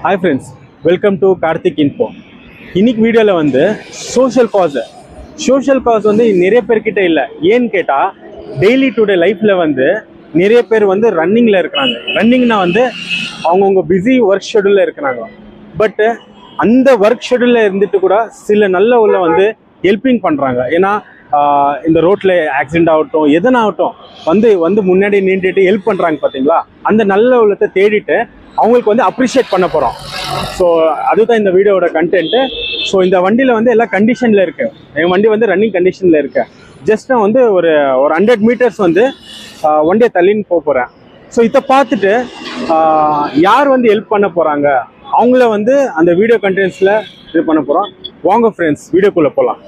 Hi friends, welcome to Karthik Info. இன்னைக்கு வீடியோல வந்து சோஷியல் காஸ் வந்து நிறைய பேர்கிட்ட இல்லை. ஏன்னு கேட்டால் டெய்லி டுடே லைஃப்ல வந்து நிறைய பேர் வந்து ரன்னிங்ல இருக்கிறாங்க. ரன்னிங்னா வந்து அவங்கவுங்க பிஸி ஒர்க் ஷெடியூல்ல இருக்கிறாங்க. பட் அந்த ஒர்க் ஷெடியூல்ல இருந்துட்டு கூட சில நல்ல உள்ள வந்து ஹெல்ப்பிங் பண்ணுறாங்க. ஏன்னா இந்த ரோட்டில் ஆக்சிடென்ட் ஆகட்டும் எதனாகட்டும் வந்து முன்னாடி நின்றுட்டு ஹெல்ப் பண்ணுறாங்க பார்த்தீங்களா. அந்த நல்ல உள்ளத்தை தேடிட்டு அவங்களுக்கு வந்து அப்ரிஷியேட் பண்ண போகிறோம். ஸோ அதுதான் இந்த வீடியோவோட கண்டென்ட்டு. ஸோ இந்த வண்டியில் வந்து எல்லா கண்டிஷனில் இருக்குது. என் வண்டி வந்து ரன்னிங் கண்டிஷனில் இருக்கு. ஜஸ்ட் நான் வந்து ஒரு 100 மீட்டர்ஸ் வந்து வண்டியை தள்ளின்னு போகிறேன். ஸோ இதை பார்த்துட்டு யார் வந்து ஹெல்ப் பண்ண போகிறாங்க அவங்கள வந்து அந்த வீடியோ கண்டென்ட்ஸில் இது பண்ண போகிறோம். வாங்க ஃப்ரெண்ட்ஸ், வீடியோக்குள்ளே போகலாம்.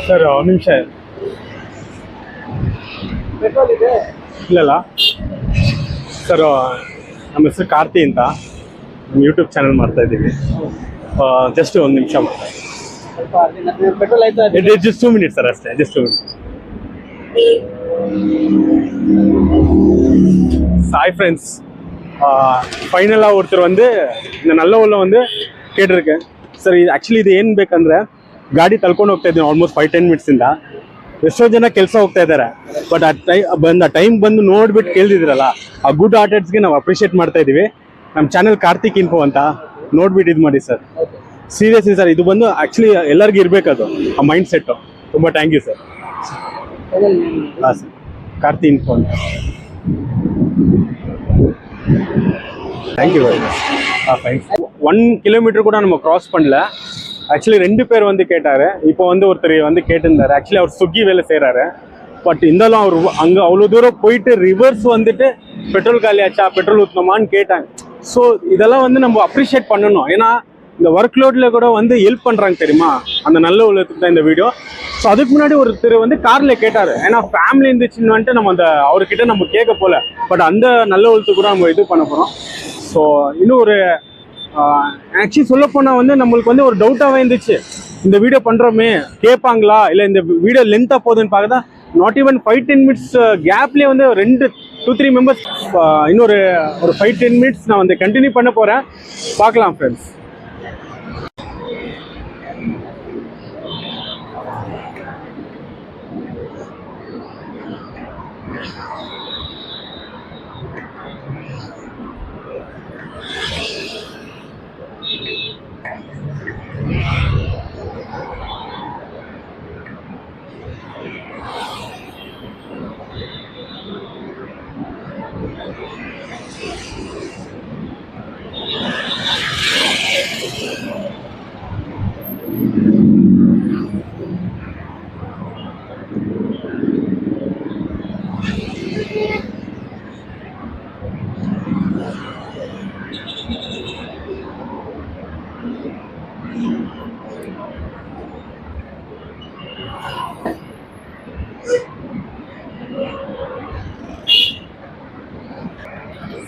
ಸರ್ ಒಂದು ನಿಮಿಷ ಇಲ್ಲ ಸರ್, ನಮ್ಮ ಹೆಸರು ಕಾರ್ತಿ ಅಂತ. ನಮ್ಮ ಯೂಟ್ಯೂಬ್ ಚಾನಲ್ ಮಾಡ್ತಾ ಇದ್ದೀವಿ. ಜಸ್ಟ್ ಒಂದು ನಿಮಿಷ ಜಸ್ಟ್ 2 ಮಿನಿಟ್ಸ್ ಸರ್, ಅಷ್ಟೇ. Just 2 minutes. ஹாய் ஃப்ரெண்ட்ஸ், ஃபைனலாக ஒருத்தர் வந்து இந்த நல்ல உள்ள வந்து ಕೇಳಿರ್ಕೇನ್ ಸರ್. ಇದು ಆ್ಯಕ್ಚುಲಿ ಇದು ಏನು ಬೇಕಂದರೆ ಗಾಡಿ ತಳ್ಕೊಂಡು ಹೋಗ್ತಾ ಇದ್ದೀನಿ ಆಲ್ಮೋಸ್ಟ್ 5-10 ಮಿನಿಟ್ಸಿಂದ. ಎಷ್ಟೋ ಜನ ಕೆಲಸ ಹೋಗ್ತಾ ಇದ್ದಾರೆ. ಬಟ್ ಆ ಟೈಮ್ ಬಂದು ನೋಡ್ಬಿಟ್ಟು ಕೇಳಿದಿರಲ್ಲ, ಆ ಗುಡ್ ಹಾರ್ಟೆಡ್ಸ್ಗೆ ನಾವು ಅಪ್ರಿಷಿಯೇಟ್ ಮಾಡ್ತಾ ಇದ್ದೀವಿ. ನಮ್ಮ ಚಾನಲ್ ಕಾರ್ತಿಕ್ ಇನ್ಫೋ ಅಂತ ನೋಡ್ಬಿಟ್ಟು ಇದು ಮಾಡಿ ಸರ್. ಸೀರಿಯಸ್ಲಿ ಸರ್, ಇದು ಬಂದು ಆ್ಯಕ್ಚುಲಿ ಎಲ್ಲರಿಗೂ ಇರಬೇಕದು ಆ ಮೈಂಡ್ ಸೆಟ್ಟು. ತುಂಬ ಥ್ಯಾಂಕ್ ಯು ಸರ್. ಹಾಂ ಸರ್, ಕಾರ್ತಿ ಇನ್ಫೋ ಅಂತ. Thank you very much. 1 kilometre கூட நம்ம க்ராஸ் பண்ணல. ஆக்சுவலி 2 பேர் வந்து கேட்டாரு. இப்போ வந்து ஒருத்தர் வந்து கேட்டிருந்தாரு. ஆக்சுவலி அவர் ஸ்விக்கி வேலை செய்கிறாரு. பட் இருந்தாலும் அவர் அங்கே அவ்வளோ தூரம் போயிட்டு ரிவர்ஸ் வந்துட்டு பெட்ரோல் காலியாச்சா, பெட்ரோல் ஊற்றணுமான்னு கேட்டாங்க. ஸோ இதெல்லாம் வந்து நம்ம அப்ரிஷியேட் பண்ணணும். ஏன்னா இந்த ஒர்க் லோடில் கூட வந்து ஹெல்ப் பண்ணுறாங்க தெரியுமா, அந்த நல்ல உள்ளத்துக்கு தான் இந்த வீடியோ. ஸோ அதுக்கு முன்னாடி ஒருத்தர் வந்து காரில் கேட்டார். ஏன்னா ஃபேமிலி இருந்துச்சுன்னு வந்துட்டு நம்ம அந்த அவர்கிட்ட நம்ம கேட்க போல. பட் அந்த நல்ல உள்ளத்துக்கு கூட நம்ம இது பண்ண போகிறோம். ஸோ இன்னும் ஒரு ஆக்சுவலி சொல்லப்போனால் வந்து நம்மளுக்கு வந்து ஒரு டவுட்டாகவே இருந்துச்சு, இந்த வீடியோ பண்ணுறோமே கேட்பாங்களா, இல்லை இந்த வீடியோ லென்த்தாக போகுதுன்னு பார்க்க தான் நாட் ஈவன் 5-10 மினிட்ஸ் கேப்லேயே வந்து 2-3 மெம்பர்ஸ் இன்னொரு 5-10 மினிட்ஸ் நான் வந்து கண்டினியூ பண்ண போகிறேன். பார்க்கலாம் ஃப்ரெண்ட்ஸ்.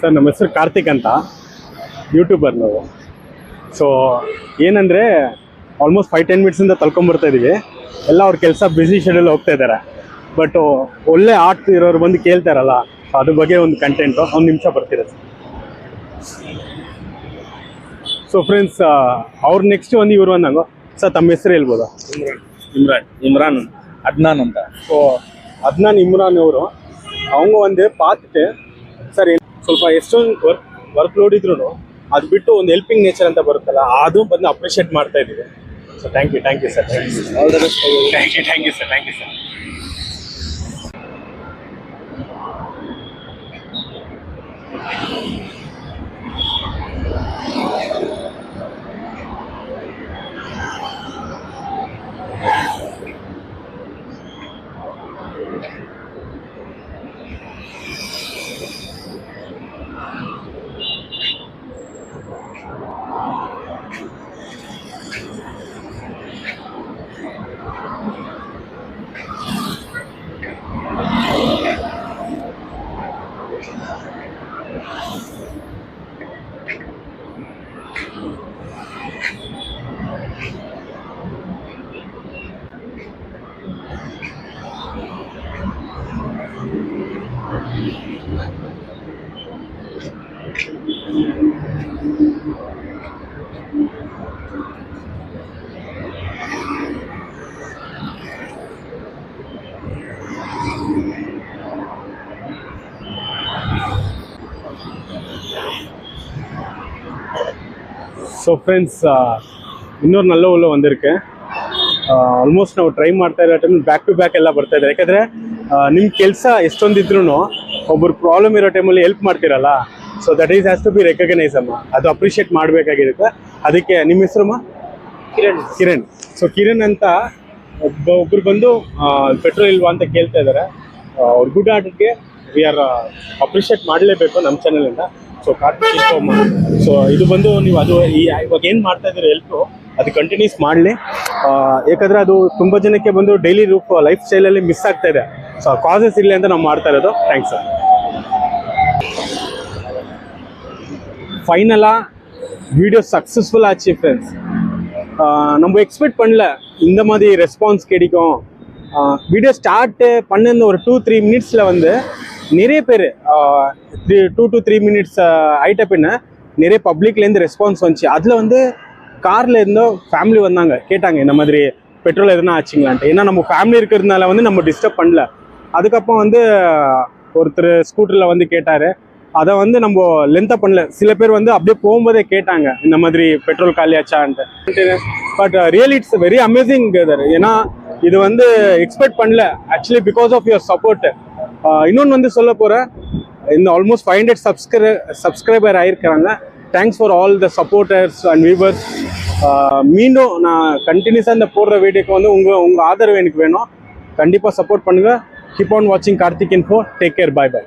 ಸರ್ ನಮ್ಮ ಹೆಸರು ಕಾರ್ತಿಕ್ ಅಂತ, ಯೂಟ್ಯೂಬರ್ ನಾವು. ಸೊ ಏನಂದರೆ ಆಲ್ಮೋಸ್ಟ್ 5-10 ಮಿನಿಟ್ಸಿಂದ ತಳ್ಕೊಂಬರ್ತಾ ಇದ್ದೀವಿ. ಎಲ್ಲ ಅವ್ರ ಕೆಲಸ ಬ್ಯುಸಿ ಶೆಡ್ಯೂಲ್ ಹೋಗ್ತಾ ಇದ್ದಾರೆ. ಬಟ್ ಒಳ್ಳೆ ಆರ್ಟ್ ಇರೋರು ಬಂದು ಕೇಳ್ತಾರಲ್ಲ, ಅದ್ರ ಬಗ್ಗೆ ಒಂದು ಕಂಟೆಂಟು. ಒಂದು ನಿಮಿಷ ಬರ್ತೀರ ಸೊ ಫ್ರೆಂಡ್ಸ್. ಅವ್ರು ನೆಕ್ಸ್ಟ್ ಒಂದು ಇವರು ಅಂದಂಗೋ. ಸರ್ ತಮ್ಮ ಹೆಸರು ಹೇಳ್ಬೋದಾ? ಇಮ್ರಾನ್ ಅದ್ನಾನ್ ಅಂತ. ಸೊ ಅದ್ನಾನ್ ಇಮ್ರಾನ್ ಅವರು அவங்க வந்து பார்த்துட்டு ಸರ್ ಸ್ವಲ್ಪ ಎಷ್ಟೊಂದು ವರ್ಕ್ ಲೋಡ್ ಇದ್ರು ಅದು ಬಿಟ್ಟು ಒಂದು ಹೆಲ್ಪಿಂಗ್ ನೇಚರ್ ಅಂತ ಬರುತ್ತಲ್ಲ, ಅದು ಬಂದು ಅಪ್ರಿಷಿಯೇಟ್ ಮಾಡ್ತಾ ಇದ್ದೀವಿ. So thank you sir. All the best. Thank you sir. So friends, ಇನ್ನೊಂದು நல்ல ಉಳ್ಳ வந்திருக்கு. ಆಲ್ಮೋಸ್ಟ್ ನಾವು ಟ್ರೈ ಮಾಡ್ತಾ ಇರೋ ಟೈಮ್ ಬ್ಯಾಕ್ ಟು ಬ್ಯಾಕ್ ಎಲ್ಲ ಬರ್ತಾ ಇದ್ದಾರೆ. ಯಾಕಂದರೆ ನಿಮ್ಮ ಕೆಲಸ ಎಷ್ಟೊಂದಿದ್ರು ಒಬ್ಬರು ಪ್ರಾಬ್ಲಮ್ ಇರೋ ಟೈಮಲ್ಲಿ ಹೆಲ್ಪ್ ಮಾಡ್ತೀರಲ್ಲ, so that is has to be recognise ಅಮ್ಮ. ಅದು ಅಪ್ರಿಷಿಯೇಟ್ ಮಾಡಬೇಕಾಗಿರುತ್ತೆ. ಅದಕ್ಕೆ ನಿಮ್ಮ ಹೆಸರಮ್ಮ? ಕಿರಣ್. ಸೊ ಕಿರಣ್ ಅಂತ ಒಬ್ಬರು ಬಂದು ಪೆಟ್ರೋಲ್ ಇಲ್ವಾ ಅಂತ ಕೇಳ್ತಾ ಇದ್ದಾರೆ. ಅವ್ರ ಗುಡ್ ಆರ್ಟ್ಗೆ ವಿ ಆರ್ ಅಪ್ರಿಷಿಯೇಟ್ ಮಾಡಲೇಬೇಕು ನಮ್ಮ ಚಾನಲಿಂದ. So Karthik inform. ಸೊ ಇದು ಬಂದು ನೀವು ಅದು ಇವಾಗ ಏನು ಮಾಡ್ತಾ ಇದ್ದೀರಿ ಹೆಲ್ಪು, ಅದು ಕಂಟಿನ್ಯೂಸ್ ಮಾಡಲಿ. ಯಾಕಂದರೆ ಅದು ತುಂಬ ಜನಕ್ಕೆ ಬಂದು ಡೈಲಿ ಲೈಫ್ ಸ್ಟೈಲಲ್ಲಿ ಮಿಸ್ ಆಗ್ತಾ ಇದೆ. ಸೊ ಕಾಸಸ್ ಇರಲಿ ಅಂತ ನಾವು ಮಾಡ್ತಾ ಇರೋದು. Thanks sir. ஃபைனலாக வீடியோ சக்ஸஸ்ஃபுல் ஆச்சு ஃப்ரெண்ட்ஸ். நம்ம எக்ஸ்பெக்ட் பண்ணல இந்த மாதிரி ரெஸ்பான்ஸ் கிடைக்கும். வீடியோ ஸ்டார்ட்டு பண்ண ஒரு 2-3 மினிட்ஸில் வந்து நிறைய பேர் 2 to 3 மினிட்ஸ் ஆகிட்ட பின்ன நிறைய பப்ளிக்லேருந்து ரெஸ்பான்ஸ் வந்துச்சு. அதில் வந்து காரில் இருந்தோ ஃபேமிலி வந்தாங்க, கேட்டாங்க இந்த மாதிரி பெட்ரோல் எதுனா ஆச்சுங்களான்ட்டு. ஏன்னா நம்ம ஃபேமிலி இருக்கிறதுனால வந்து நம்ம டிஸ்டர்ப் பண்ணல. அதுக்கப்புறம் வந்து ஒருத்தர் ஸ்கூட்டரில் வந்து கேட்டார். அதை வந்து நம்ம லென்த்தாக பண்ணல. சில பேர் வந்து அப்படியே போகும்போதே கேட்டாங்க இந்த மாதிரி பெட்ரோல் காலியாச்சான்ட்டு. But really it's very amazing brother. ஏன்னா இது வந்து எக்ஸ்பெக்ட் பண்ணல actually because of your support. இன்னொன்று வந்து சொல்ல போகிறேன், இந்த ஆல்மோஸ்ட் 500 சப்ஸ்கிரைபர் ஆகிருக்கிறாங்க. Thanks for all the supporters and viewers. மீண்டும் நான் கண்டினியூஸாக இந்த போடுற வீடியோக்கு வந்து உங்கள் ஆதரவு எனக்கு வேணும். கண்டிப்பாக சப்போர்ட் பண்ணுங்கள். கீப் ஆன் வாட்சிங் Karthik info. Take care. Bye by.